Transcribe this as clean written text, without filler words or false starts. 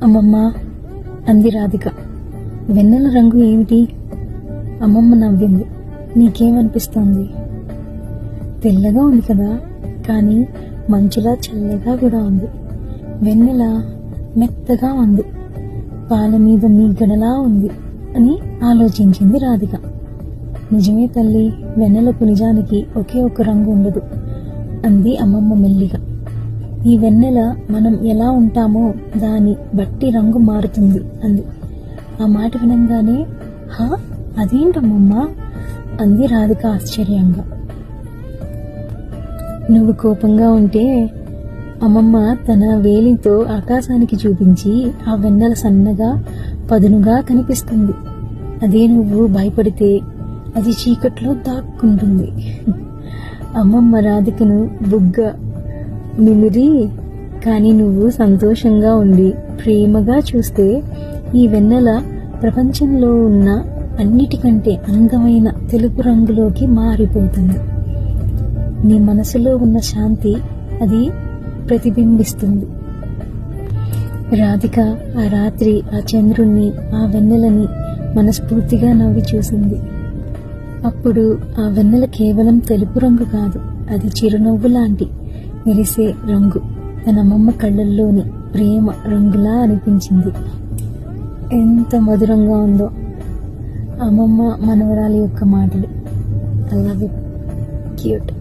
అమ్మమ్మ అంది రాధిక. వెన్నెల రంగు ఏమిటి? అమ్మమ్మ నవ్వింది. నీకేమనిపిస్తోంది? తెల్లగా ఉంది కదా, కానీ మంచులా చల్లగా కూడా ఉంది. వెన్నెల మెత్తగా ఉంది, పాల మీద మీగడలా ఉంది అని ఆలోచించింది రాధిక. నిజమే తల్లి, వెన్నెలకు నిజానికి ఒకే ఒక రంగు ఉండదు అంది అమ్మమ్మ మెల్లిగా. ఈ వెన్నెల మనం ఎలా ఉంటామో దాని బట్టి రంగు మారుతుంది అంది. ఆ మాట వినంగానే హా, అదేంటమ్మమ్మ అంది రాధిక ఆశ్చర్యంగా. నువ్వు కోపంగా ఉంటే అమ్మమ్మ తన వేలితో ఆకాశానికి చూపించి ఆ వెన్నెల సన్నగా పదునుగా కనిపిస్తుంది. అదే నువ్వు భయపడితే అది చీకట్లో దాక్కుంటుంది. అమ్మమ్మ రాధికను బుగ్గ నిమిరి, కానీ నువ్వు సంతోషంగా ఉండి ప్రేమగా చూస్తే ఈ వెన్నెల ప్రపంచంలో ఉన్న అన్నిటికంటే అందమైన తెలుపు రంగులోకి మారిపోతుంది. నీ మనసులో ఉన్న శాంతి అది ప్రతిబింబిస్తుంది. రాధిక ఆ రాత్రి ఆ చంద్రుణ్ణి, ఆ వెన్నెలని మనస్ఫూర్తిగా నవ్వి చూసింది. అప్పుడు ఆ వెన్నెల కేవలం తెలుపు రంగు కాదు, అది చిరునవ్వు లాంటి మెరిసే రంగు. తన అమ్మమ్మ కళ్ళల్లోని ప్రేమ రంగులా అనిపించింది. ఎంత మధురంగా ఉందో అమ్మమ్మ మనవరాలి యొక్క మాటలు. I love it, cute.